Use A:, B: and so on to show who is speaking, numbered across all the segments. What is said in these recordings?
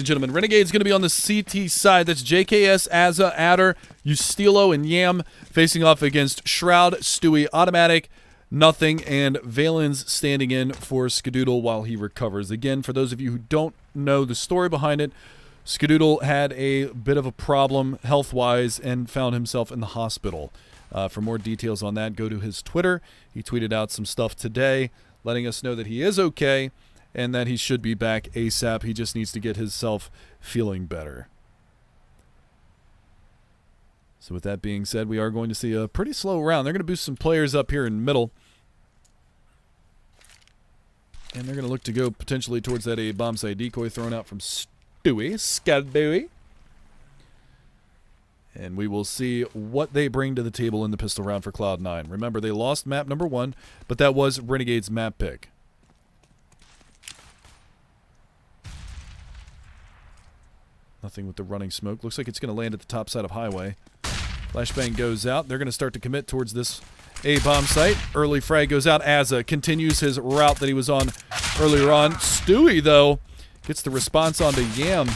A: and gentlemen. Renegade's going to be on the CT side. That's JKS, Azza, Adder, Ustilo, and Yam facing off against Shroud, Stewie, Automatic, Nothing, and Valens standing in for Skadoodle while he recovers. Again, for those of you who don't know the story behind it, Skadoodle had a bit of a problem health-wise and found himself in the hospital. For more details on that, go to his Twitter. He tweeted out some stuff today letting us know that he is okay and that he should be back ASAP. He just needs to get himself feeling better. So with that being said, we are going to see a pretty slow round. They're going to boost some players up here in middle. And they're going to look to go potentially towards that A bomb side decoy thrown out from Skadooey. And we will see what they bring to the table in the pistol round for Cloud9. Remember, they lost map number 1, but that was Renegade's map pick. Nothing with the running smoke. Looks like it's going to land at the top side of highway. Flashbang goes out. They're going to start to commit towards this A-bomb site. Early frag goes out. Azza continues his route that he was on earlier on. Stewie, though, gets the response onto Yam.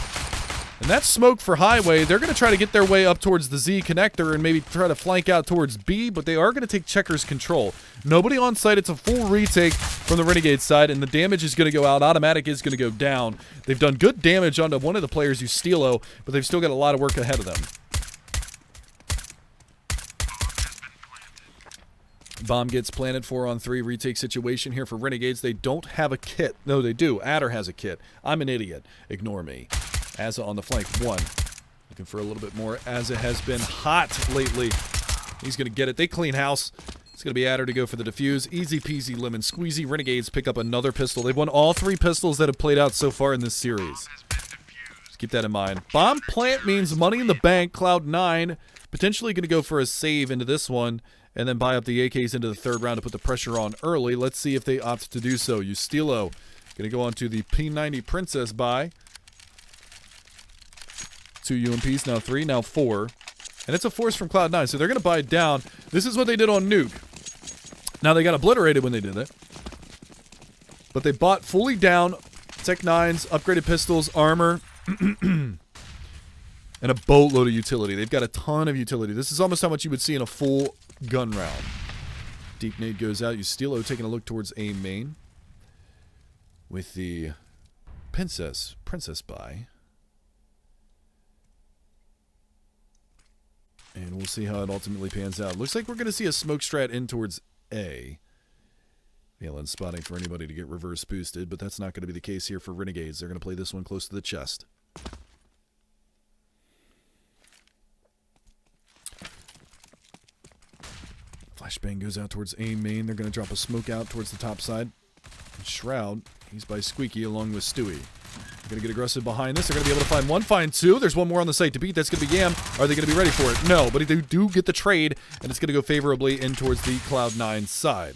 A: And that's smoke for highway. They're going to try to get their way up towards the Z connector and maybe try to flank out towards B, but they are going to take Checker's control. Nobody on site. It's a full retake from the Renegade side, and the damage is going to go out. Automatic is going to go down. They've done good damage onto one of the players, Ustilo, but they've still got a lot of work ahead of them. Bomb gets planted 4-on-3 retake situation here for Renegades. They don't have a kit. No, they do. Adder has a kit. I'm an idiot. Ignore me. Azza on the flank, 1. Looking for a little bit more. Azza has been hot lately. He's going to get it. They clean house. It's going to be Adder to go for the defuse. Easy peasy lemon squeezy. Renegades pick up another pistol. They've won all 3 pistols that have played out so far in this series. Just keep that in mind. Bomb plant means money in the bank. Cloud9 potentially going to go for a save into this one and then buy up the AKs into the 3rd round to put the pressure on early. Let's see if they opt to do so. Ustilo going to go on to the P90 Princess buy. 2 UMPs, now 3, now 4. And it's a force from Cloud9, so they're going to buy it down. This is what they did on Nuke. Now, they got obliterated when they did it. But they bought fully down Tech 9s, upgraded pistols, armor, and a boatload of utility. They've got a ton of utility. This is almost how much you would see in a full gun round. Deep nade goes out. Ustilo taking a look towards A main with the Princess buy. And we'll see how it ultimately pans out. Looks like we're going to see a smoke strat in towards A. Valen spotting for anybody to get reverse boosted, but that's not going to be the case here for Renegades. They're going to play this one close to the chest. Flashbang goes out towards A main. They're going to drop a smoke out towards the top side. And Shroud, he's by Squeaky along with Stewie. They're going to get aggressive behind this. They're going to be able to find 1, find 2. There's one more on the site to beat. That's going to be Yam. Are they going to be ready for it? No, but they do get the trade, and it's going to go favorably in towards the Cloud9 side.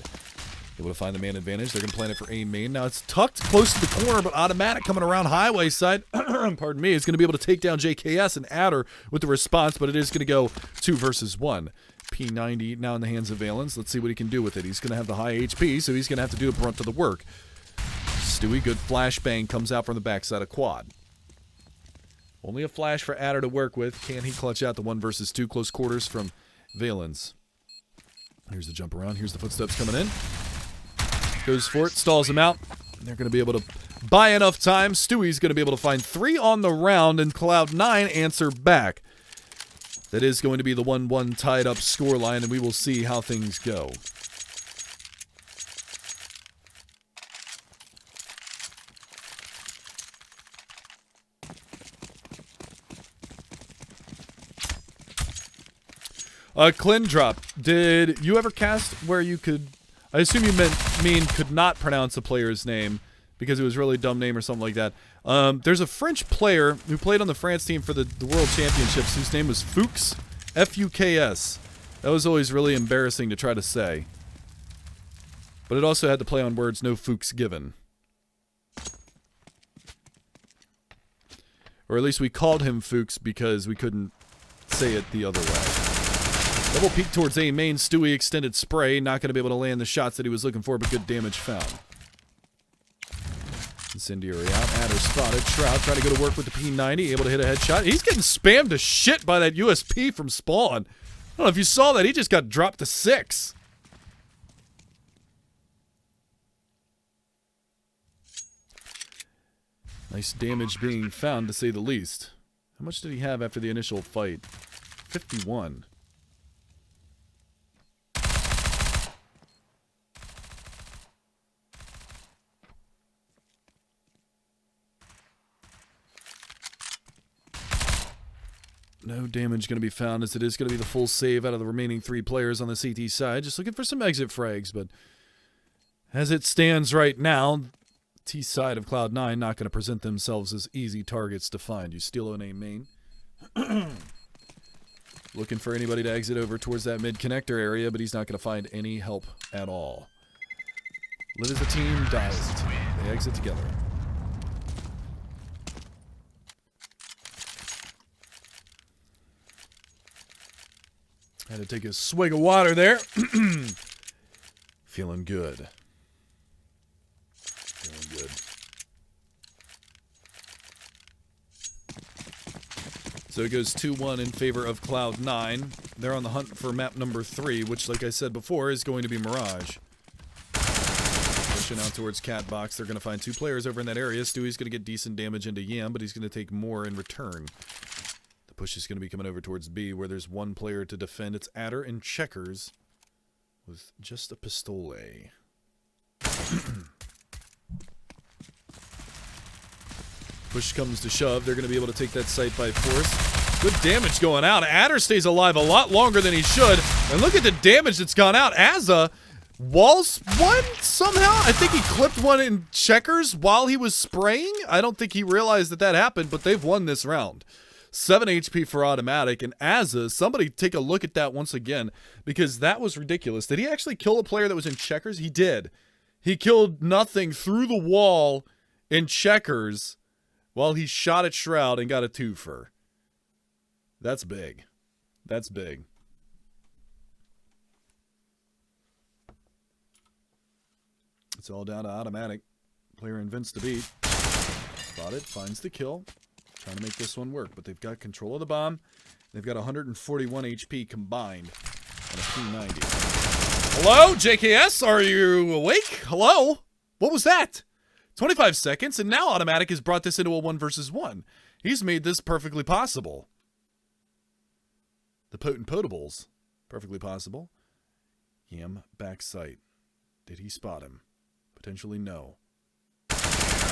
A: Able to find the man advantage. They're going to plan it for A main. Now it's tucked close to the corner, but Automatic coming around highway side, pardon me, is going to be able to take down JKS and Adder with the response, but it is going to go 2 versus 1. P90 now in the hands of Valens. Let's see what he can do with it. He's going to have the high HP, so he's going to have to do a brunt of the work. Stewie, good flashbang, comes out from the backside of quad. Only a flash for Adder to work with. Can he clutch out the 1 versus 2 close quarters from Valens? Here's the jump around. Here's the footsteps coming in. Goes for it, stalls him out. They're going to be able to buy enough time. Stewie's going to be able to find 3 on the round, and Cloud9 answer back. That is going to be the 1-1 tied up scoreline, and we will see how things go. Clin drop. Did you ever cast where you could... I assume you mean could not pronounce a player's name because it was a really dumb name or something like that. There's a French player who played on the France team for the World Championships whose name was Fuchs. F-U-K-S. That was always really embarrassing to try to say. But it also had to play on words, no Fuchs given. Or at least we called him Fuchs because we couldn't say it the other way. Double peek towards A main. Stewie extended spray. Not going to be able to land the shots that he was looking for, but good damage found. Incendiary out. Adder spotted. Shroud trying to go to work with the P90. Able to hit a headshot. He's getting spammed to shit by that USP from spawn. I don't know if you saw that. He just got dropped to 6. Nice damage being found, to say the least. How much did he have after the initial fight? 51. No damage going to be found, as it is going to be the full save out of the remaining 3 players on the CT side. Just looking for some exit frags, but as it stands right now, T side of Cloud9 not going to present themselves as easy targets to find. You steal NA main. Looking for anybody to exit over towards that mid connector area, but he's not going to find any help at all. Live as a team, die as a team. They exit together. Had to take a swig of water there. Feeling good. Feeling good. So it goes 2-1 in favor of Cloud9. They're on the hunt for map number 3, which, like I said before, is going to be Mirage. Pushing out towards Cat Box. They're going to find 2 players over in that area. Stewie's going to get decent damage into Yam, but he's going to take more in return. Push is going to be coming over towards B, where there's 1 player to defend. It's Adder and Checkers with just a pistole. Push comes to shove. They're going to be able to take that site by force. Good damage going out. Adder stays alive a lot longer than he should. And look at the damage that's gone out. Azza walls one somehow. I think he clipped one in Checkers while he was spraying. I don't think he realized that happened, but they've won this round. 7 HP for Automatic, and Azza, somebody take a look at that once again, because that was ridiculous. Did he actually kill a player that was in Checkers? He did. He killed nothing through the wall in Checkers while he shot at Shroud and got a 2-fer. That's big. That's big. It's all down to Automatic. Player invents to beat. Spotted, finds the kill. Trying to make this one work, but they've got control of the bomb. They've got 141 HP combined on a P90. Hello, JKS? Are you awake? Hello? What was that? 25 seconds, and now Automatic has brought this into a 1 versus 1. He's made this perfectly possible. The Potent Potables. Perfectly possible. Yam back sight. Did he spot him? Potentially no.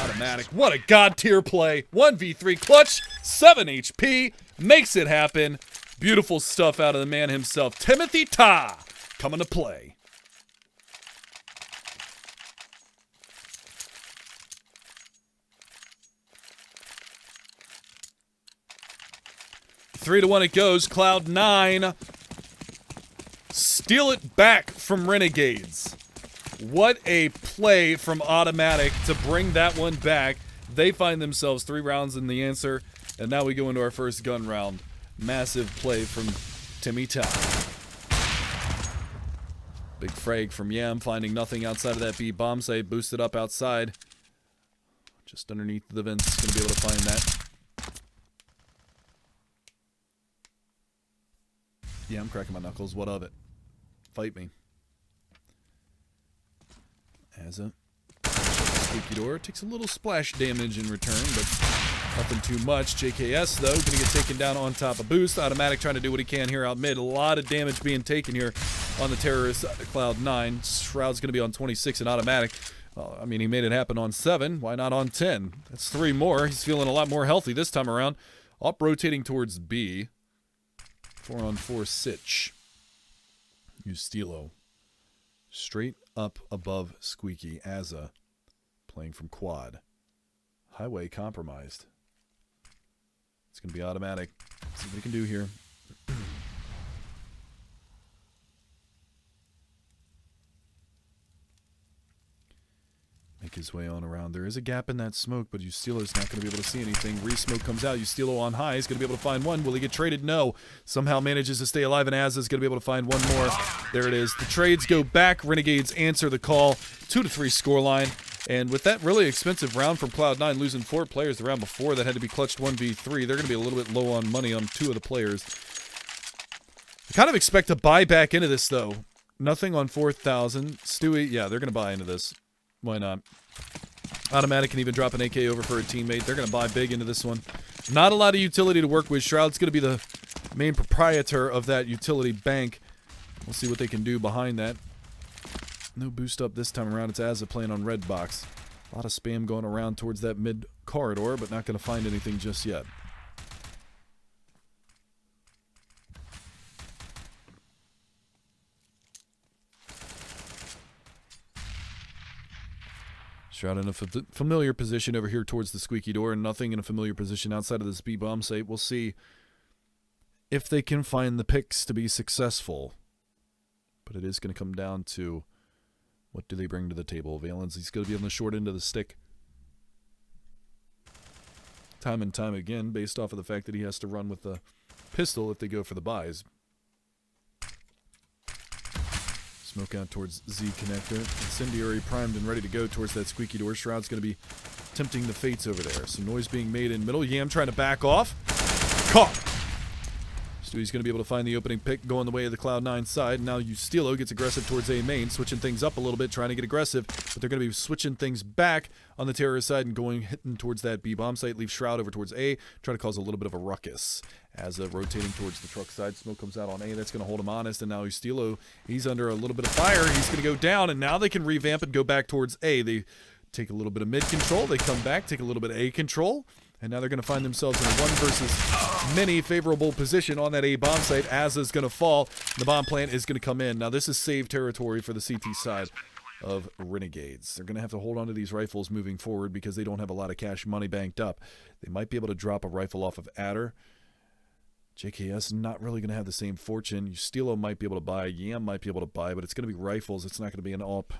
A: Automatic. What a god tier play. 1v3 clutch. 7 HP. Makes it happen. Beautiful stuff out of the man himself. Timothy Ta coming to play. Three to 1 it goes. Cloud9 steal it back from Renegades. What a play from Automatic to bring that one back. They find themselves 3 rounds in the answer, and now we go into our first gun round. Massive play from Timmy Ta. Big frag from Yam, finding nothing outside of that B bomb site. Boosted up outside. Just underneath the vents, going to be able to find that. Yeah, I'm cracking my knuckles. What of it? Fight me. Azza. Squeaky door. Takes a little splash damage in return, but nothing too much. JKS, though, going to get taken down on top of Boost. Automatic trying to do what he can here out mid. A lot of damage being taken here on the terrorist Cloud9. Shroud's going to be on 26 and Automatic. I mean, he made it happen on 7. Why not on 10? That's 3 more. He's feeling a lot more healthy this time around. Up rotating towards B. 4-on-4 Sitch. Use Stilo. Straight up above Squeaky. Azza playing from quad. Highway compromised. It's going to be Automatic. See what he can do here. Make his way on around. There is a gap in that smoke, but Ustilo's not going to be able to see anything. Re-smoke comes out. Ustilo on high. He's going to be able to find one. Will he get traded? No. Somehow manages to stay alive, and Azza's going to be able to find one more. There it is. The trades go back. Renegades answer the call. 2-3 scoreline. And with that really expensive round from Cloud9, losing 4 players the round before that had to be clutched 1v3, they're going to be a little bit low on money on 2 of the players. I kind of expect to buy back into this, though. Nothing on 4,000. Stewie, yeah, they're going to buy into this. Why not? Automatic can even drop an AK over for a teammate. They're going to buy big into this one. Not a lot of utility to work with. Shroud's going to be the main proprietor of that utility bank. We'll see what they can do behind that. No boost up this time around. It's Azza playing on red box. A lot of spam going around towards that mid corridor, but not going to find anything just yet. Shroud in a familiar position over here towards the squeaky door, and nothing in a familiar position outside of this B-bomb site. We'll see if they can find the picks to be successful. But it is going to come down to what do they bring to the table. Valens, he's going to be on the short end of the stick. Time and time again, based off of the fact that he has to run with the pistol if they go for the buys. Smoke out towards Z connector. Incendiary primed and ready to go towards that squeaky door. Shroud's going to be tempting the fates over there. Some noise being made in middle. Yam trying to back off. Caught. Stewie's going to be able to find the opening pick going the way of the Cloud9 side. Now Ustilo gets aggressive towards A main, switching things up a little bit, trying to get aggressive, but they're going to be switching things back on the terrorist side and hitting towards that B-bomb site. Leave Shroud over towards A, trying to cause a little bit of a ruckus. As rotating towards the truck side, smoke comes out on A. That's going to hold him honest, and now Ustilo, he's under a little bit of fire. He's going to go down, and now they can revamp and go back towards A. They take a little bit of mid control. They come back, take a little bit of A control. And now they're going to find themselves in a 1 versus many favorable position on that A bomb site. Azza's going to fall. The bomb plant is going to come in. Now this is save territory for the CT side of Renegades. They're going to have to hold on to these rifles moving forward because they don't have a lot of cash money banked up. They might be able to drop a rifle off of Adder. JKS not really going to have the same fortune. Ustilo might be able to buy. Yam might be able to buy, but it's going to be rifles. It's not going to be an AWP.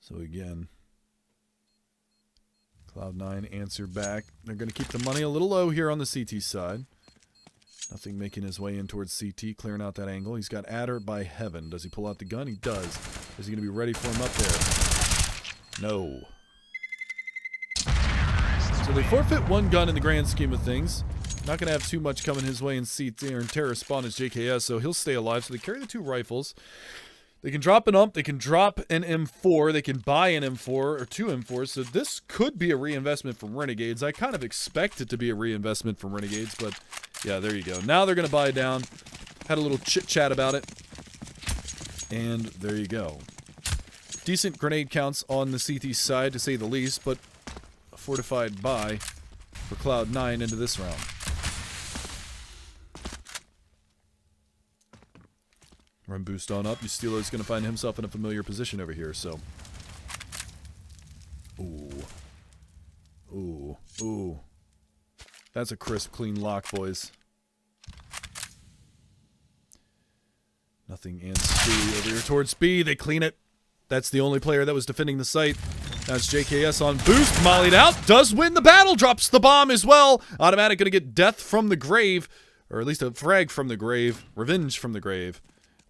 A: So again, Cloud9 answer back. They're going to keep the money a little low here on the CT side. Nothing making his way in towards CT, clearing out that angle. He's got Adder by heaven. Does he pull out the gun? He does. Is he going to be ready for him up there? No. So they forfeit 1 gun in the grand scheme of things. Not going to have too much coming his way in CT or in terror spawn as JKS, so he'll stay alive. So they carry the 2 rifles. They can drop an UMP, they can drop an M4, they can buy an M4 or 2 M4s, so this could be a reinvestment from Renegades. I kind of expect it to be a reinvestment from Renegades, but yeah, there you go. Now they're going to buy down. Had a little chit-chat about it, and there you go. Decent grenade counts on the CT side, to say the least, but a fortified buy for Cloud9 into this round. Run boost on up. Ustilo's going to find himself in a familiar position over here, so. Ooh. Ooh. Ooh. That's a crisp, clean lock, boys. Nothing and Stewie over here towards B. They clean it. That's the only player that was defending the site. That's JKS on boost. Mollied out. Does win the battle. Drops the bomb as well. Automatic going to get death from the grave. Or at least a frag from the grave. Revenge from the grave.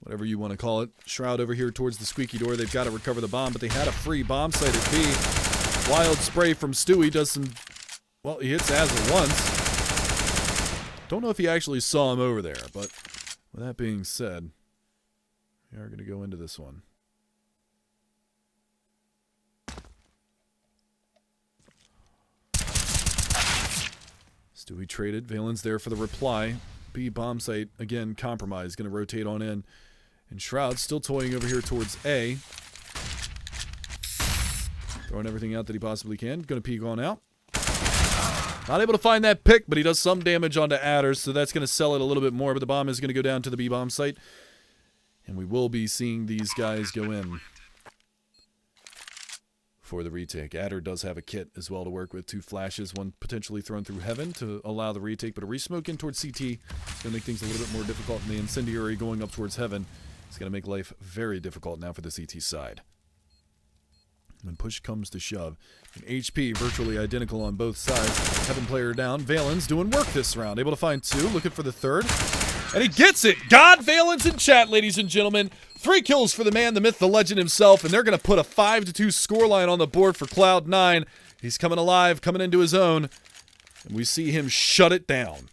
A: Whatever you want to call it. Shroud over here towards the squeaky door. They've got to recover the bomb, but they had a free bomb site at B. Wild spray from Stewie does some... Well, he hits Azza once. Don't know if he actually saw him over there, but with that being said, we are going to go into this one. Stewie traded. Valen's there for the reply. B bomb site, again, compromised. Going to rotate on in. And Shroud still toying over here towards A. Throwing everything out that he possibly can. Going to peek on out. Not able to find that pick, but he does some damage onto Adders, so that's going to sell it a little bit more. But the bomb is going to go down to the B bomb site. And we will be seeing these guys go in for the retake. Adder does have a kit as well to work with. 2 flashes, 1 potentially thrown through heaven to allow the retake, but a resmoke in towards CT is going to make things a little bit more difficult, and the incendiary going up towards heaven is going to make life very difficult now for the CT side. When push comes to shove, an HP virtually identical on both sides. Heaven player down. Valen's doing work this round. Able to find 2, looking for the 3rd. And he gets it. God Valence in chat, ladies and gentlemen. 3 kills for the man, the myth, the legend himself, and they're going to put a 5-2 scoreline on the board for Cloud9. He's coming alive, coming into his own, and we see him shut it down.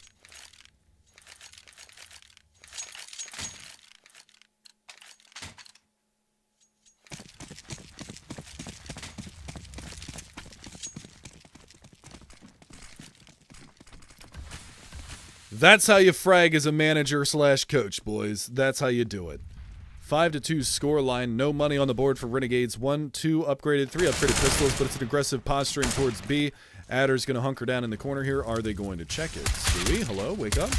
A: That's how you frag as a manager / coach, boys. That's how you do it. 5-2 scoreline. No money on the board for Renegades. 1, 2 upgraded, 3 upgraded pistols, but it's an aggressive posturing towards B. Adder's going to hunker down in the corner here. Are they going to check it? Stewie, hello, wake up.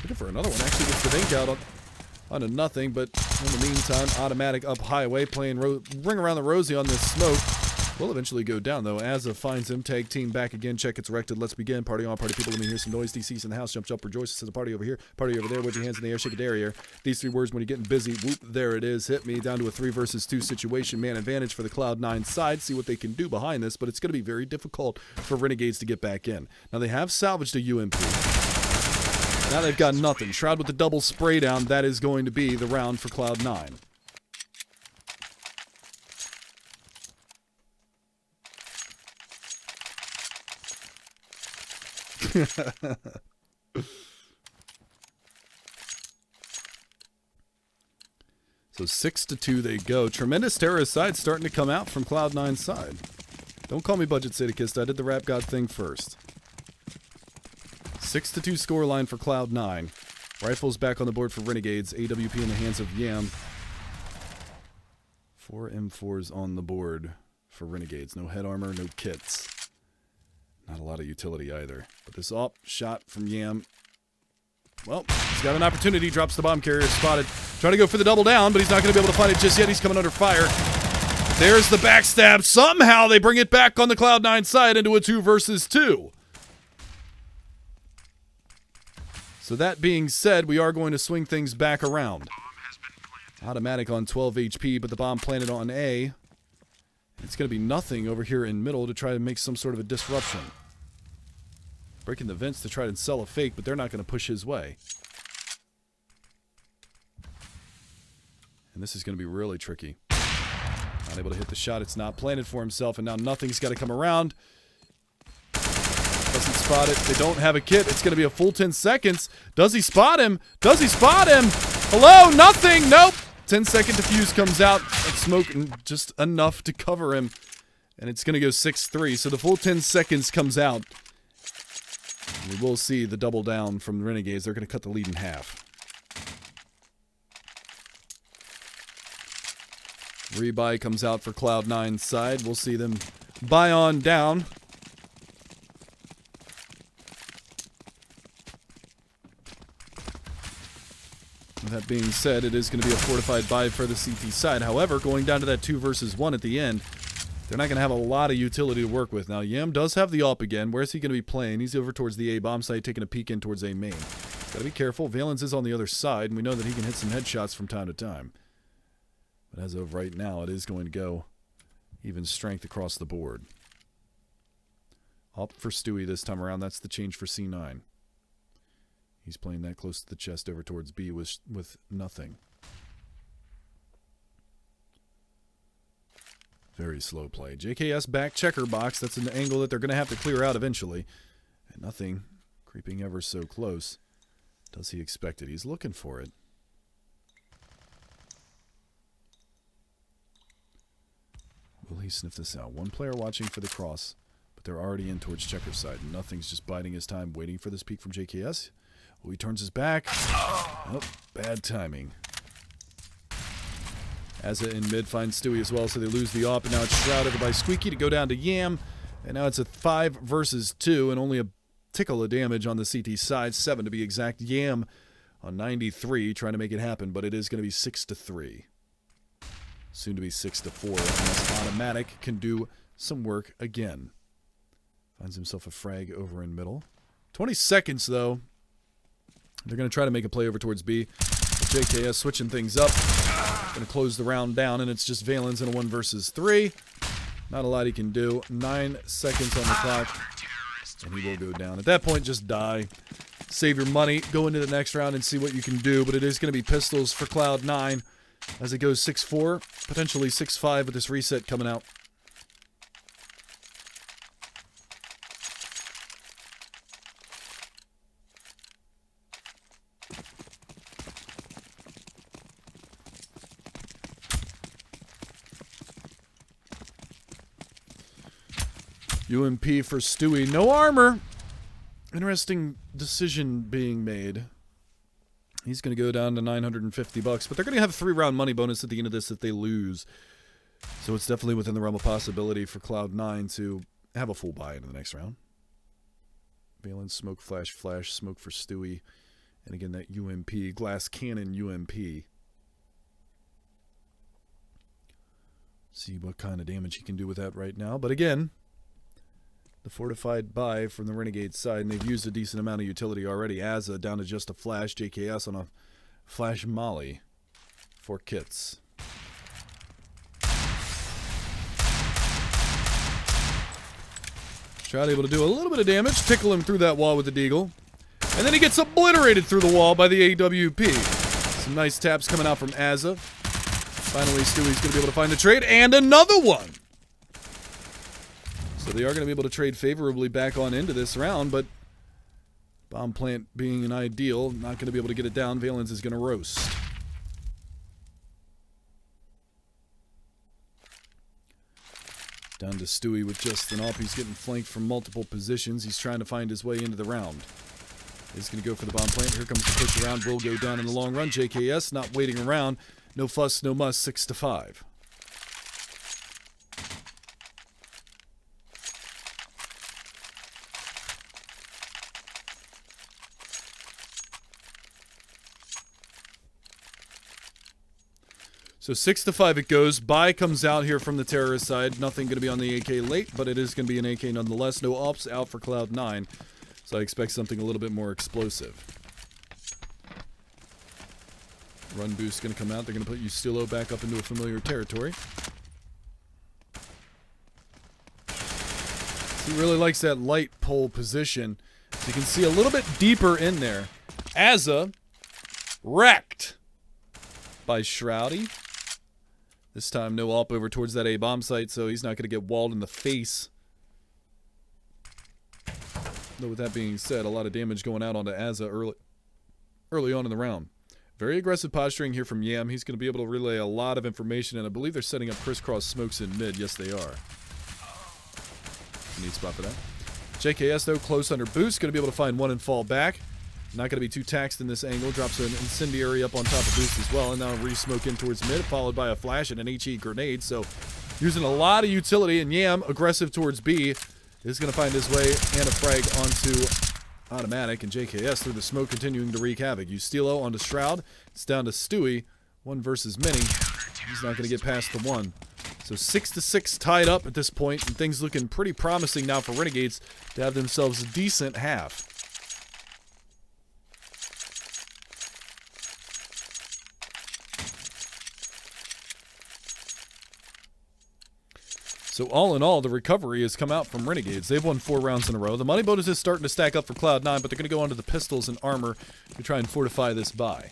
A: Looking for another one. Actually gets the dink out on a nothing, but in the meantime, automatic up highway, playing ring around the rosy on this smoke. Will eventually go down, though. Azza finds him. Tag team back again. Check gets erected. Let's begin. Party on, party people. Let me hear some noise. DC's in the house. Jumps up, rejoices. Says a party over here. Party over there. With your hands in the air. Shake a derriere. These 3 words when you're getting busy. Whoop. There it is. Hit me. Down to a 3 versus 2 situation. Man advantage for the Cloud9 side. See what they can do behind this, but it's going to be very difficult for Renegades to get back in. Now, they have salvaged a UMP. Now they've got nothing. Shroud with the double spray down. That is going to be the round for Cloud9. So 6-2 they go. Tremendous terrorist side starting to come out from Cloud9's side. Don't call me Budget Sadikist. I did the rap god thing first. 6-2 scoreline for Cloud9. Rifles back on the board for Renegades. AWP in the hands of Yam. 4 M4s on the board for Renegades. No head armor, no kits. Not a lot of utility either. But this shot from Yam. Well, he's got an opportunity. Drops the bomb carrier. Spotted. Trying to go for the double down, but he's not going to be able to find it just yet. He's coming under fire. There's the backstab. Somehow they bring it back on the Cloud9 side into a 2 versus 2. So that being said, we are going to swing things back around. Automatic on 12 HP, but the bomb planted on A. It's going to be nothing over here in middle to try to make some sort of a disruption. Breaking the vents to try to sell a fake, but they're not going to push his way. And this is going to be really tricky. Not able to hit the shot. It's not planted for himself, and now nothing's got to come around. Doesn't spot it. They don't have a kit. It's going to be a full 10 seconds. Does he spot him? Does he spot him? Hello? Nothing. Nope. 10-second defuse comes out. It's smoke just enough to cover him. And it's going to go 6-3. So the full 10 seconds comes out. We will see the double down from the Renegades. They're going to cut the lead in half. Rebuy comes out for Cloud9's side. We'll see them buy on down. With that being said, it is going to be a fortified buy for the CT side. However, going down to that 2 versus 1 at the end, they're not going to have a lot of utility to work with. Now, Yam does have the AWP again. Where's he going to be playing? He's over towards the A bomb site, taking a peek in towards A main. Got to be careful. Valence is on the other side, and we know that he can hit some headshots from time to time. But as of right now, it is going to go even strength across the board. AWP for Stewie this time around. That's the change for C9. He's playing that close to the chest over towards B with nothing. Very slow play. JKS back checker box. That's an angle that they're going to have to clear out eventually. And nothing creeping ever so close. Does he expect it? He's looking for it. Will he sniff this out? One player watching for the cross, but they're already in towards checker side. Nothing's just biding his time, waiting for this peek from JKS. Oh, he turns his back. Oh, bad timing. Azza in mid finds Stewie as well, so they lose the AWP, and now it's shrouded by Squeaky to go down to Yam. And now it's a 5 versus 2, and only a tickle of damage on the CT side. 7 to be exact. Yam on 93, trying to make it happen, but it is going to be 6-3. Soon to be 6-4, unless Automatic can do some work again. Finds himself a frag over in middle. 20 seconds, though. They're going to try to make a play over towards B. JKS switching things up. Going to close the round down, and it's just Valence in a 1 versus 3. Not a lot he can do. 9 seconds on the clock, and he will go down. At that point, just die. save your money, go into the next round and see what you can do. But it is going to be pistols for Cloud9 as it goes 6-4, potentially 6-5 with this reset coming out. UMP for Stewie. No armor. Interesting decision being made. He's going to go down to $950, but they're going to have a 3-round money bonus at the end of this if they lose. So it's definitely within the realm of possibility for Cloud9 to have a full buy into the next round. Valence, smoke, flash, smoke for Stewie. And again, that UMP, glass cannon UMP. See what kind of damage he can do with that right now. But again, the fortified buy from the Renegade side, and they've used a decent amount of utility already. Asa down to just a flash, JKS on a flash molly. 4 kits. Shroud able to do a little bit of damage, tickle him through that wall with the deagle. And then he gets obliterated through the wall by the AWP. Some nice taps coming out from Asa. Finally, Stewie's going to be able to find the trade, and another one! So they are going to be able to trade favorably back on into this round, but bomb plant being an ideal, not going to be able to get it down. Valence is going to roast. Down to Stewie with just an up. He's getting flanked from multiple positions. He's trying to find his way into the round. He's going to go for the bomb plant. Here comes the push around. Will go down in the long run. JKS not waiting around. No fuss, no muss. 6-5. So 6-5 it goes. Buy comes out here from the terrorist side. Nothing going to be on the AK late, but it is going to be an AK nonetheless. No ops out for Cloud9. So I expect something a little bit more explosive. Run boost going to come out. They're going to put Ustilo back up into a familiar territory. He really likes that light pole position. So you can see a little bit deeper in there. Asa wrecked by Shroudy. This time, no op over towards that A-bomb site, so he's not going to get walled in the face. Though with that being said, a lot of damage going out onto Asa early on in the round. Very aggressive posturing here from Yam. He's going to be able to relay a lot of information, and I believe they're setting up crisscross smokes in mid. Yes, they are. Neat spot for that. JKS, though, close under boost. Going to be able to find one and fall back. Not going to be too taxed in this angle. Drops an incendiary up on top of boost as well. And now re-smoke in towards mid, followed by a flash and an HE grenade. So using a lot of utility. And Yam, aggressive towards B, is going to find his way and a frag onto automatic. And JKS through the smoke continuing to wreak havoc. Ustilo onto Shroud. It's down to Stewie. 1 versus many. He's not going to get past the 1. So 6-6 tied up at this point. And things looking pretty promising now for Renegades to have themselves a decent half. So all in all, the recovery has come out from Renegades. They've won 4 rounds in a row. The money bonus is starting to stack up for Cloud9, but they're going to go onto the pistols and armor to try and fortify this buy.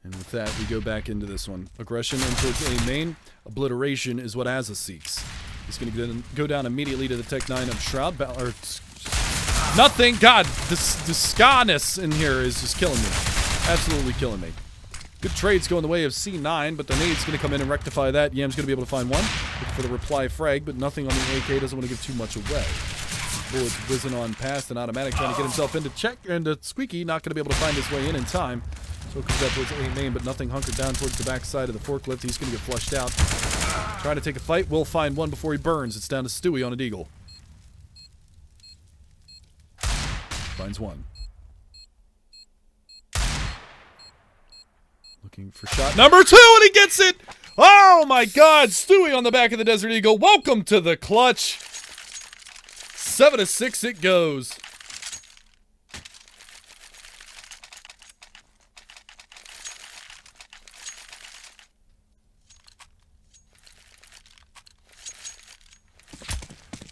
A: And with that, we go back into this one. Aggression in towards A main. Obliteration is what Asa seeks. He's going to go down immediately to the Tech 9 of Shroud. Nothing. God, the ska-ness in here is just killing me. Absolutely killing me. Good trades going the way of C9, but the nade's going to come in and rectify that. Yam's going to be able to find one. Looking for the reply frag, but nothing on the AK. Doesn't want to give too much away. Bullets whizzing on past and automatic, trying to get himself into check. And Squeaky not going to be able to find his way in time. So it comes up towards A main, but nothing hunkered down towards the back side of the forklift. He's going to get flushed out. Trying to take a fight. Will find one before he burns. It's down to Stewie on a deagle. Finds one. Looking for shot number 2, and he gets it! Oh my God! Stewie on the back of the Desert Eagle. Welcome to the clutch. 7-6 it goes.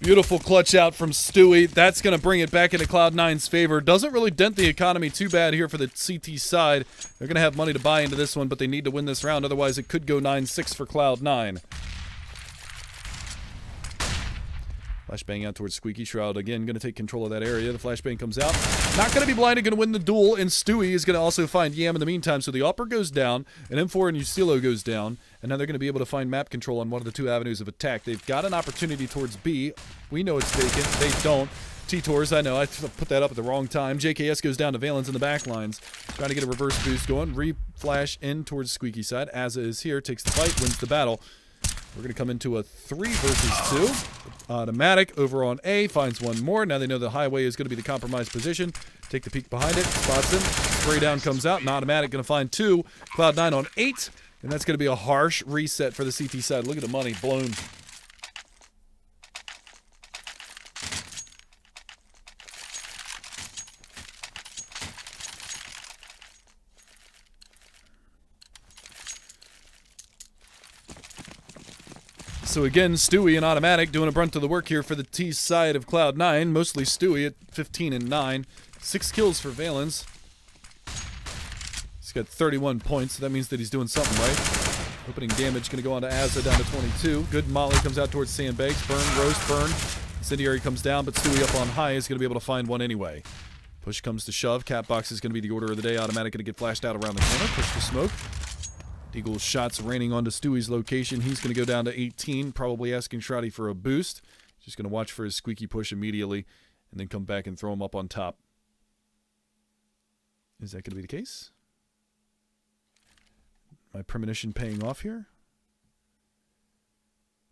A: Beautiful clutch out from Stewie. That's going to bring it back into Cloud9's favor. Doesn't really dent the economy too bad here for the CT side. They're going to have money to buy into this one, but they need to win this round. Otherwise, it could go 9-6 for Cloud9. Flashbang out towards Squeaky. Shroud, again, going to take control of that area. The flashbang comes out. Not going to be blinded, going to win the duel, and Stewie is going to also find Yam in the meantime. So the Upper goes down, and M4 and Usilo goes down, and now they're going to be able to find map control on one of the two avenues of attack. They've got an opportunity towards B. We know it's vacant. They don't. T-Tors, I know, I put that up at the wrong time. JKS goes down to Valens in the back lines. Trying to get a reverse boost going. Re-flash in towards Squeaky side. Azza is here, takes the fight, wins the battle. We're going to come into a 3 versus 2. Automatic over on A, finds one more. Now they know the highway is going to be the compromised position. Take the peek behind it, spots him. Spray down comes out, and Automatic going to find 2. Cloud9 on 8, and that's going to be a harsh reset for the CT side. Look at the money blown. So again, Stewie and Automatic doing a brunt of the work here for the T side of Cloud9. Mostly Stewie at 15 and 9. 6 kills for Valens. He's got 31 points, so that means that he's doing something right. Opening damage going to go on to Azza down to 22. Good molly comes out towards Sandbags. Burn, roast, burn. Incendiary comes down, but Stewie up on high is going to be able to find one anyway. Push comes to shove. Catbox is going to be the order of the day. Automatic going to get flashed out around the corner. Push to smoke. Eagle's shots raining onto Stewie's location. He's going to go down to 18, probably asking Shroudy for a boost. Just going to watch for his squeaky push immediately, and then come back and throw him up on top. Is that going to be the case? My premonition paying off here?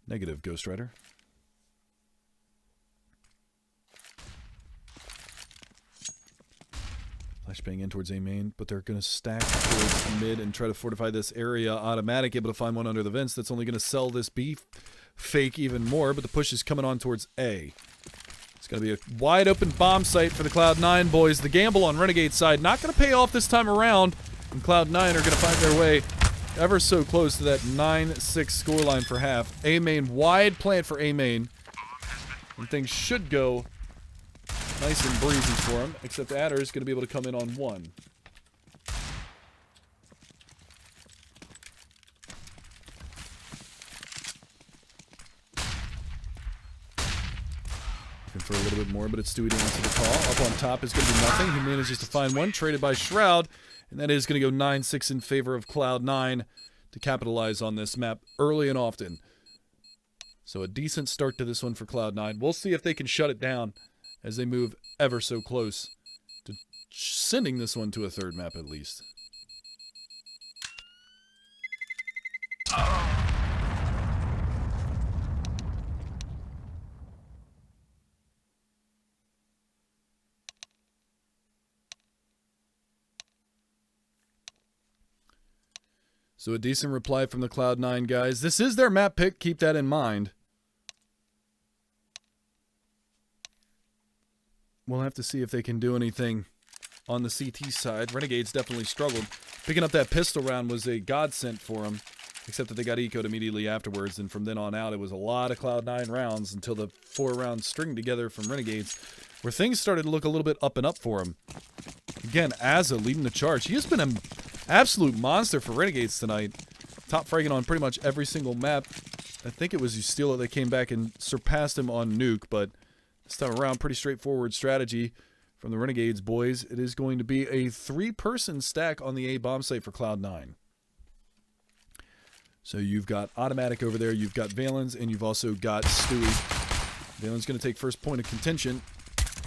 A: Negative, Ghost Rider. Flashbang in towards A main, but they're going to stack towards mid and try to fortify this area. Automatic, able to find one under the vents. That's only going to sell this B fake even more, but the push is coming on towards A. It's going to be a wide open bomb site for the Cloud9 boys. The gamble on Renegade side not going to pay off this time around, and Cloud9 are going to find their way ever so close to that 9-6 scoreline for half. A main, wide plant for A main, and things should go nice and breezy for him, except Adder is going to be able to come in on 1. Looking for a little bit more, but it's Stewie to answer the call. Up on top is going to be nothing. He manages to find one, traded by Shroud, and that is going to go 9-6 in favor of Cloud9 to capitalize on this map early and often. So a decent start to this one for Cloud9. We'll see if they can shut it down as they move ever so close to sending this one to a 3rd map at least. So a decent reply from the Cloud9 guys. This is their map pick, keep that in mind. We'll have to see if they can do anything on the CT side. Renegades definitely struggled. Picking up that pistol round was a godsend for them, except that they got ecoed immediately afterwards, and from then on out, it was a lot of Cloud9 rounds until the 4 rounds string together from Renegades, where things started to look a little bit up and up for them. Again, Azza leading the charge. He has been an absolute monster for Renegades tonight. Top fragging on pretty much every single map. I think it was Ustila that came back and surpassed him on Nuke, but this time around, pretty straightforward strategy from the Renegades boys. It is going to be a 3-person stack on the A bomb site for Cloud9. So you've got Automatic over there, you've got Valens, and you've also got Stewie. Valens going to take first point of contention.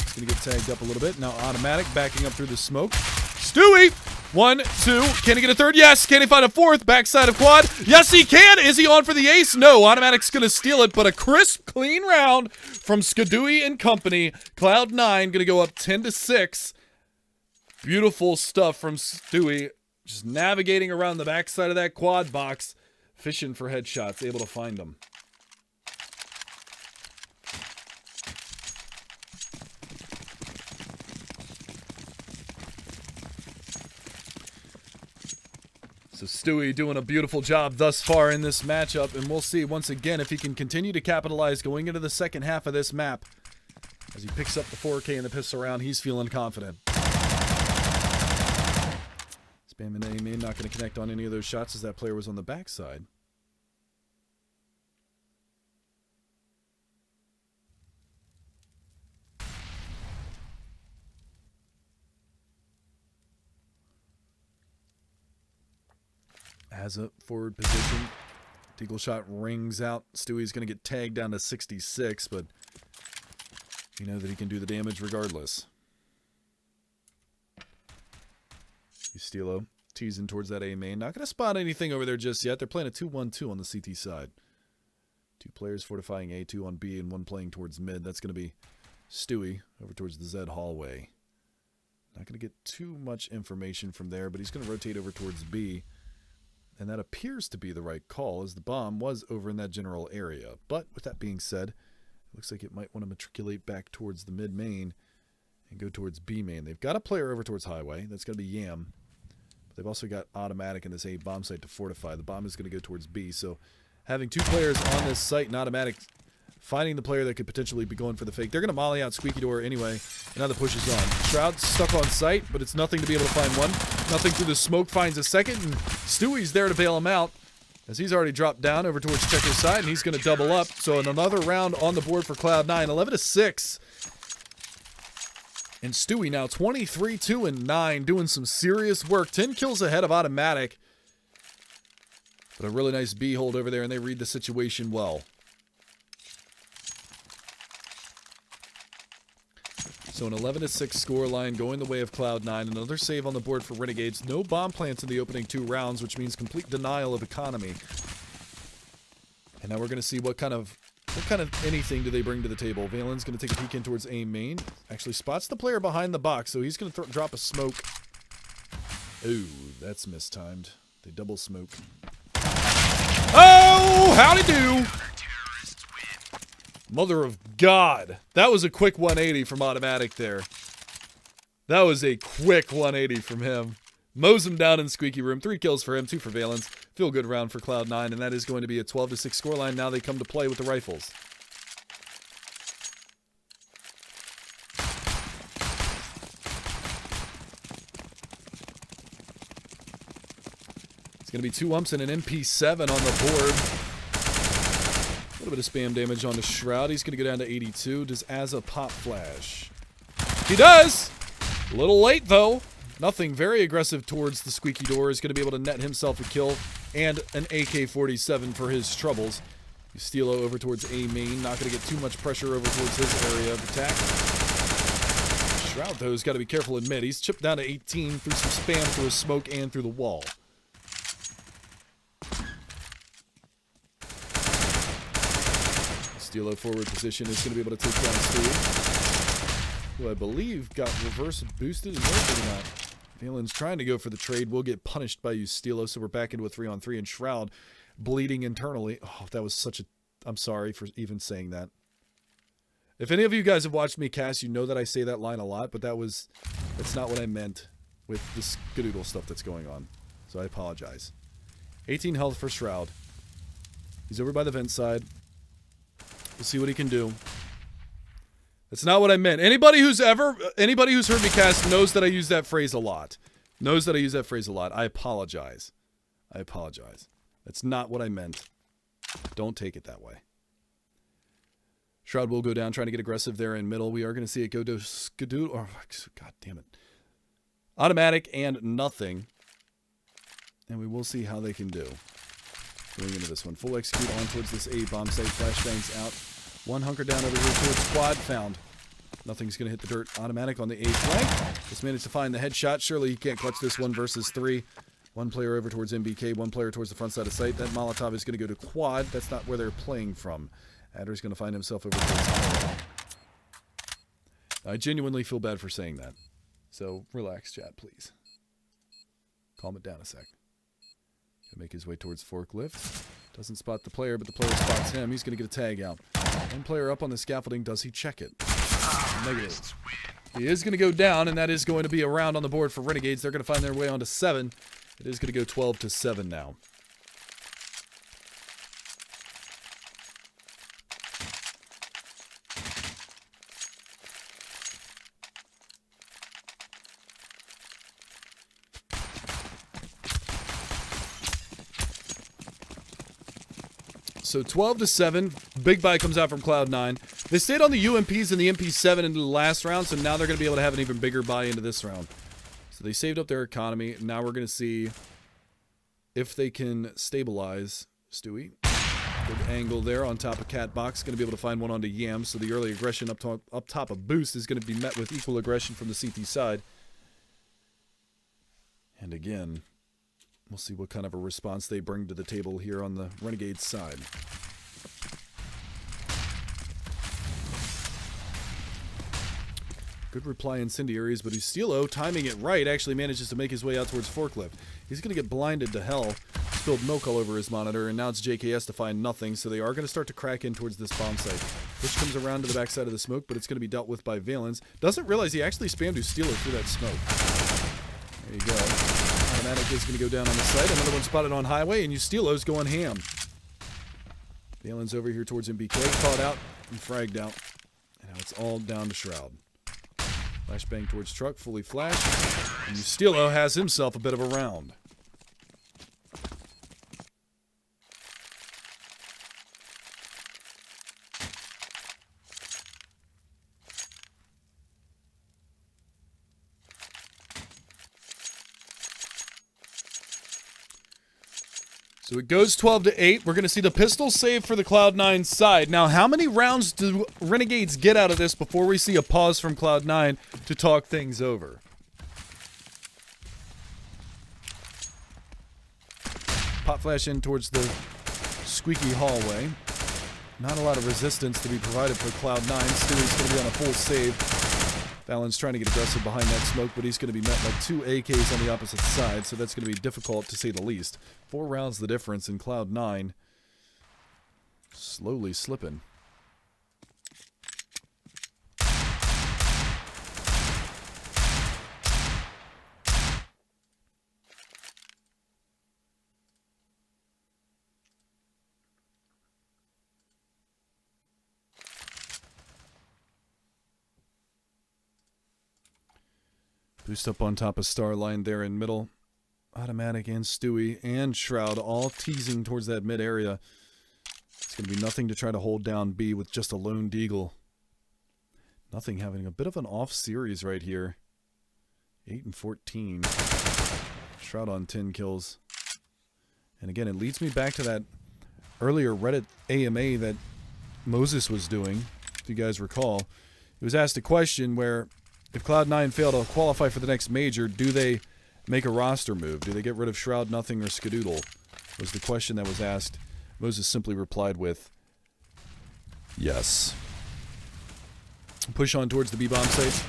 A: He's going to get tagged up a little bit. Now Automatic backing up through the smoke. Stewie! 1, 2. Can he get a 3rd? Yes. Can he find a 4th? Backside of quad. Yes, he can. Is he on for the ace? No. Automatic's going to steal it, but a crisp, clean round from Skadooey and company. Cloud9 going to go up 10-6. Beautiful stuff from Stewie. Just navigating around the backside of that quad box, fishing for headshots, able to find them. So Stewie doing a beautiful job thus far in this matchup, and we'll see once again if he can continue to capitalize going into the second half of this map. As he picks up the 4K and the pistol round, he's feeling confident. Spamming A main, not going to connect on any of those shots as that player was on the backside. Has a forward position. Deagle shot rings out. Stewie's going to get tagged down to 66, but you know that he can do the damage regardless. Stilo teasing towards that A main. Not going to spot anything over there just yet. They're playing a 2-1-2 on the CT side. 2 players fortifying A, 2 on B, and 1 playing towards mid. That's going to be Stewie over towards the Z hallway. Not going to get too much information from there, but he's going to rotate over towards B. And that appears to be the right call, as the bomb was over in that general area. But with that being said, it looks like it might want to matriculate back towards the mid main and go towards B main. They've got a player over towards highway. That's going to be Yam. But they've also got automatic in this A bomb site to fortify. The bomb is going to go towards B. So having 2 players on this site and automatic finding the player that could potentially be going for the fake. They're going to molly out Squeaky Door anyway. And now the push is on. Shroud's stuck on site, but it's nothing to be able to find one. Nothing through the smoke finds a second, and Stewie's there to bail him out, as he's already dropped down over towards Checker's side, and he's going to double up. So another round on the board for Cloud9, 11-6. And Stewie now 23-2-9, doing some serious work. 10 kills ahead of automatic. But a really nice B hold over there, and they read the situation well. So an 11-6 scoreline going the way of Cloud9. Another save on the board for Renegades. No bomb plants in the opening 2 rounds, which means complete denial of economy. And now we're going to see what kind of anything do they bring to the table. Valen's going to take a peek in towards A main. Actually spots the player behind the box, so he's going to drop a smoke. Ooh, that's mistimed. They double smoke. Oh, howdy do! Mother of God. That was a quick 180 from automatic there. That was a quick 180 from him. Mows him down in Squeaky Room. 3 kills for him, 2 for Valens. Feel good round for Cloud9, and that is going to be a 12-6 scoreline. Now they come to play with the rifles. It's going to be 2 umps and an MP7 on the board. A little bit of spam damage on the Shroud. He's going to go down to 82. Does Azza pop flash? He does! A little late, though. Nothing very aggressive towards the Squeaky Door. Is going to be able to net himself a kill and an AK-47 for his troubles. Steelo over towards A main. Not going to get too much pressure over towards his area of attack. Shroud, though, has got to be careful in mid. He's chipped down to 18 through some spam through his smoke and through the wall. Steelo forward position is going to be able to take down Stewie, who I believe got reverse boosted and maybe not. Valen's trying to go for the trade. Will get punished by you, Steelo, so we're back into a 3-on-3, and Shroud bleeding internally. Oh, that was such a... I'm sorry for even saying that. If any of you guys have watched me cast, you know that I say that line a lot, but that's not what I meant with the skadoodle stuff that's going on. So I apologize. 18 health for Shroud. He's over by the vent side. We'll see what he can do. That's not what I meant. Anybody who's heard me cast knows that I use that phrase a lot. I apologize. That's not what I meant. Don't take it that way. Shroud will go down, trying to get aggressive there in middle. We are going to see it go to Skadoodle. Oh, God damn it. Automatic and nothing. And we will see how they can do. Going into this one. Full execute on towards this A bomb site. Flashbangs out. One hunker down over here towards quad. Found. Nothing's going to hit the dirt. Automatic on the A flank. Just managed to find the headshot. Surely he can't clutch this 1 versus 3. 1 player over towards MBK. 1 player towards the front side of site. That Molotov is going to go to quad. That's not where they're playing from. Adder's going to find himself over towards highway. I genuinely feel bad for saying that. So relax, chat, please. Calm it down a sec. Gonna make his way towards forklift. Doesn't spot the player, but the player spots him. He's going to get a tag out. 1 player up on the scaffolding. Does he check it? Negative. He is going to go down, and that is going to be a round on the board for Renegades. They're going to find their way onto 7. It is going to go 12-7 now. So 12-7, big buy comes out from Cloud9. They stayed on the UMPs and the MP7 into the last round, so now they're going to be able to have an even bigger buy into this round. So they saved up their economy. Now we're going to see if they can stabilize Stewie. Good angle there on top of Catbox. Going to be able to find one onto Yam, so the early aggression up top of Boost is going to be met with equal aggression from the CT side. And again, we'll see what kind of a response they bring to the table here on the Renegades side. Good reply incendiaries, but Ustilo, timing it right, actually manages to make his way out towards Forklift. He's going to get blinded to hell, spilled milk all over his monitor, and now it's JKS to find nothing, so they are going to start to crack in towards this bomb site, which comes around to the backside of the smoke, but it's going to be dealt with by Valens. Doesn't realize he actually spammed Ustilo through that smoke. There you go. Automatic is going to go down on the site. Another one spotted on highway, and Ustilo's going ham. Valens over here towards MBK, caught out and fragged out. And now it's all down to Shroud. Flashbang towards truck, fully flashed. And Ustilo has himself a bit of a round. So it goes 12-8. We're going to see the pistol save for the Cloud9 side. Now, how many rounds do Renegades get out of this before we see a pause from Cloud9 to talk things over? Pop flash in towards the squeaky hallway. Not a lot of resistance to be provided for Cloud9. Stewie's going to be on a full save. Valens trying to get aggressive behind that smoke, but he's going to be met by 2 AKs on the opposite side, so that's going to be difficult to say the least. 4 rounds the difference, in Cloud9 slowly slipping. Boost up on top of Starline there in middle. Automatic and Stewie and Shroud all teasing towards that mid area. It's going to be nothing to try to hold down B with just a lone deagle. Nothing having a bit of an off series right here. 8 and 14. Shroud on 10 kills. And again, it leads me back to that earlier Reddit AMA that Moses was doing, if you guys recall. He was asked a question where, if Cloud9 fail to qualify for the next major, do they make a roster move? Do they get rid of Shroud, Nothing, or Skadoodle? Was the question that was asked. Moses simply replied with, yes. Push on towards the B-bomb site.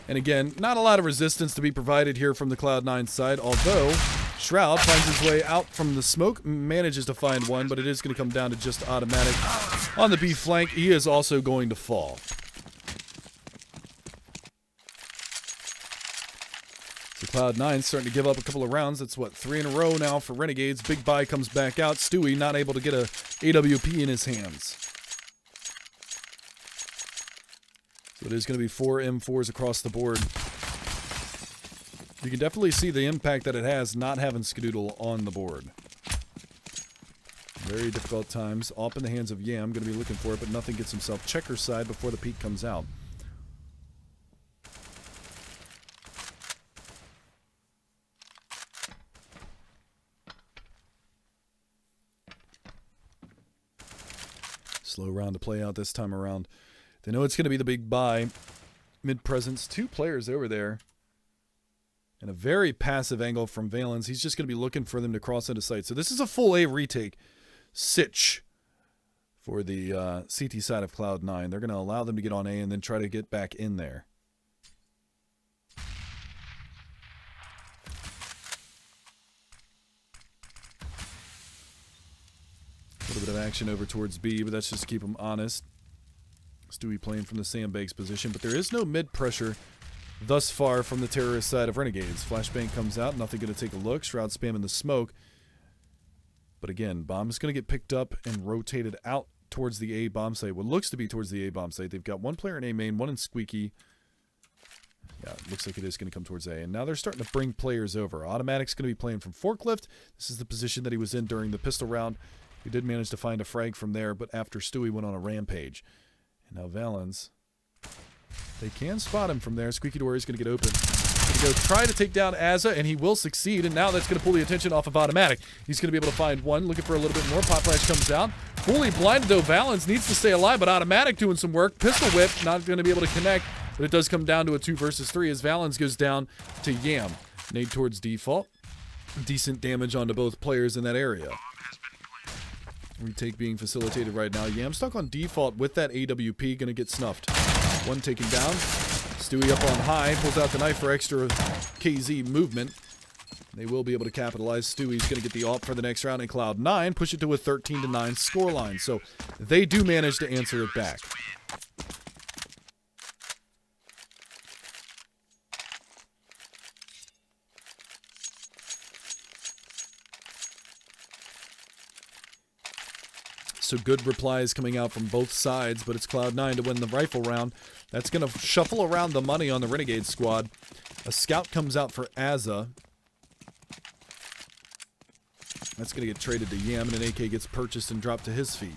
A: And again, not a lot of resistance to be provided here from the Cloud9 side, although Shroud finds his way out from the smoke, manages to find one, but it is going to come down to just automatic. On the B flank, he is also going to fall. So Cloud9 starting to give up a couple of rounds. That's, what, 3 in a row now for Renegades. Big buy comes back out. Stewie not able to get a AWP in his hands. So it is going to be 4 M4s across the board. You can definitely see the impact that it has not having Skadoodle on the board. Very difficult times. Up in the hands of Yam. Going to be looking for it, but Nothing gets himself checker side before the peak comes out. Slow round to play out this time around. They know it's going to be the big buy. Mid-presence, 2 players over there. And a very passive angle from Valens. He's just going to be looking for them to cross into sight. So this is a full A retake. Sitch for the CT side of Cloud9. They're going to allow them to get on A and then try to get back in there. A little bit of action over towards B, but that's just to keep them honest. Stewie playing from the sandbags position, but there is no mid pressure thus far from the terrorist side of Renegades. Flashbang comes out, nothing going to take a look. Shroud spamming the smoke. But again, bomb is going to get picked up and rotated out towards the A bomb site. What looks to be towards the A bomb site. They've got one player in A main, one in Squeaky. Yeah, it looks like it is going to come towards A. And now they're starting to bring players over. Automatic's going to be playing from Forklift. This is the position that he was in during the pistol round. He did manage to find a frag from there, but after Stewie went on a rampage. And now Valens, they can spot him from there. Squeaky Dory is going to get open. He's going to go try to take down Azza, and he will succeed. And now that's going to pull the attention off of Automatic. He's going to be able to find one, looking for a little bit more. Pop Flash comes out. Fully blinded, though. Valens needs to stay alive, but Automatic doing some work. Pistol Whip, not going to be able to connect, but it does come down to a 2 versus 3 as Valens goes down to Yam. Nade towards default. Decent damage onto both players in that area. Retake being facilitated right now. Yam stuck on default with that AWP, gonna get snuffed. One taken down. Stewie up on high, pulls out the knife for extra KZ movement. They will be able to capitalize. Stewie's gonna get the AWP for the next round in Cloud9, push it to a 13-9 scoreline. So they do manage to answer it back. So good replies coming out from both sides, but it's Cloud9 to win the rifle round. That's going to shuffle around the money on the Renegade squad. A scout comes out for Azza. That's going to get traded to Yam, and an AK gets purchased and dropped to his feet.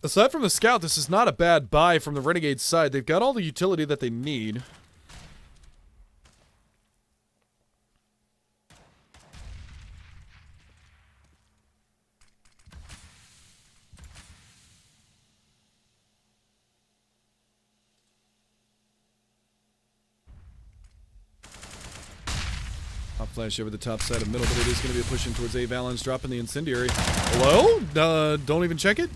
A: Aside from the scout, this is not a bad buy from the Renegade side. They've got all the utility that they need. Pop flash over the top side of middle, but it is going to be a pushing towards A. Valens dropping the incendiary. Hello? Don't even check it.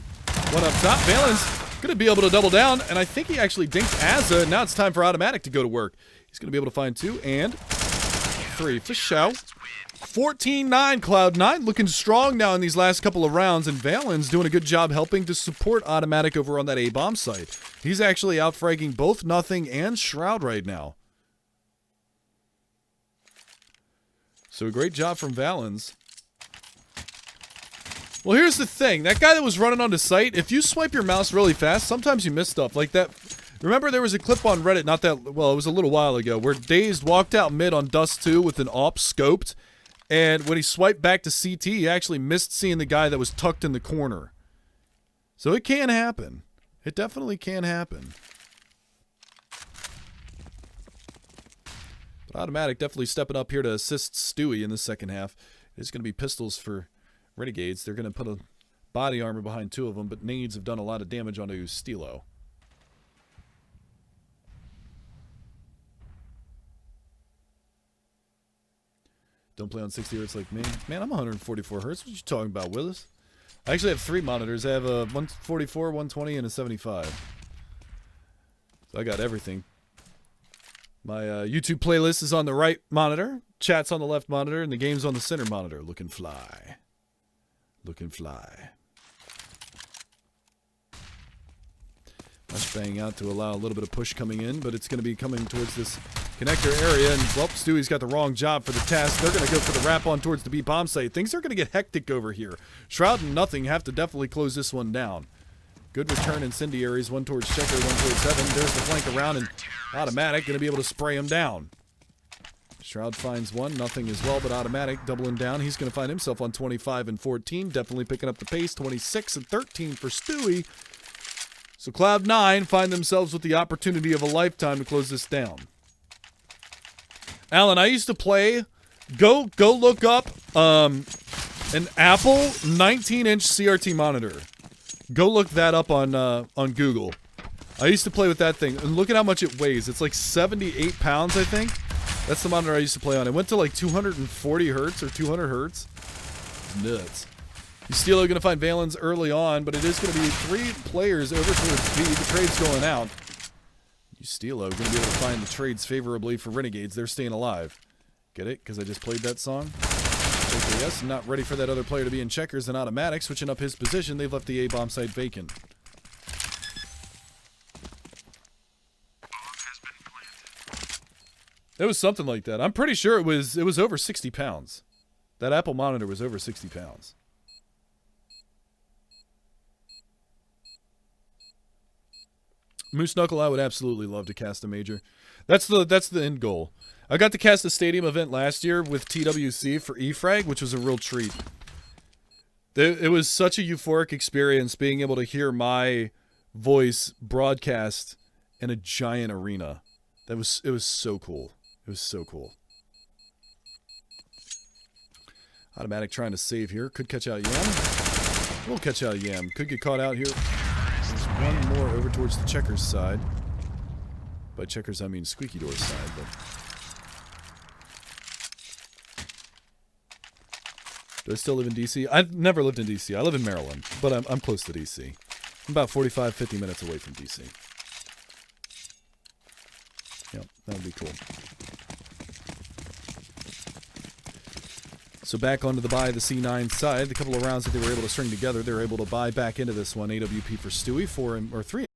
A: One up top. Valens going to be able to double down, and I think he actually dinked Azza. Now it's time for Automatic to go to work. He's going to be able to find 2 and 3 for show. 14-9 Cloud9 looking strong now in these last couple of rounds, and Valens doing a good job helping to support Automatic over on that A bomb site. He's actually out-fragging both Nothing and Shroud right now. So a great job from Valens. Well, here's the thing. That guy that was running onto site, if you swipe your mouse really fast, sometimes you miss stuff like that. Remember there was a clip on Reddit, it was a little while ago, where Dazed walked out mid on Dust 2 with an AWP scoped, and when he swiped back to CT, he actually missed seeing the guy that was tucked in the corner. So it can happen. It definitely can happen. Automatic definitely stepping up here to assist Stewie in the second half. It's going to be pistols for Renegades. They're going to put a body armor behind 2 of them, but nades have done a lot of damage onto Stilo. Don't play on 60 hertz like me. Man, I'm 144 hertz. What you talking about, Willis? I actually have 3 monitors. I have a 144, 120, and a 75. So I got everything. My YouTube playlist is on the right monitor, chat's on the left monitor, and the game's on the center monitor. Looking fly. Looking fly. Flashbang out to allow a little bit of push coming in, but it's going to be coming towards this connector area, and, well, Stewie's got the wrong job for the task. They're going to go for the wrap on towards the B bomb site. Things are going to get hectic over here. Shroud and Nothing have to definitely close this one down. Good return incendiaries, one towards Checker, one towards Heaven. There's the flank around, and Automatic going to be able to spray him down. Shroud finds one, Nothing as well, but Automatic doubling down. He's going to find himself on 25 and 14, definitely picking up the pace. 26 and 13 for Stewie. So Cloud9 find themselves with the opportunity of a lifetime to close this down. Alan, I used to play, go look up an Apple 19-inch CRT monitor. Go look that up on Google. I used to play with that thing, and look at how much it weighs. It's like 78 pounds, I think. That's the monitor I used to play on. It went to like 240 hertz or 200 hertz. It's nuts. Steelo going to find Valens early on, but it is going to be 3 players over towards B. The trade's going out. Steelo going to be able to find the trades favorably for Renegades. They're staying alive. Get it? Because I just played that song? Yes, not ready for that other player to be in checkers and Automatic. Switching up his position, they've left the A-bomb site vacant. It was something like that. I'm pretty sure it was over 60 pounds. That Apple monitor was over 60 pounds. Moose Knuckle, I would absolutely love to cast a major. That's the end goal. I got to cast a stadium event last year with TWC for E-Frag, which was a real treat. It was such a euphoric experience being able to hear my voice broadcast in a giant arena. It was so cool. It was so cool. Automatic trying to save here. Could catch out Yam. We'll catch out Yam. Could get caught out here. There's one more over towards the Checkers side. By Checkers, I mean Squeaky Door's side. But do I still live in DC? I've never lived in DC. I live in Maryland, but I'm close to DC. I'm about 45, 50 minutes away from DC. Yep, that would be cool. So back onto the buy the C9 side. The couple of rounds that they were able to string together, they were able to buy back into this one. AWP for Stewie, 3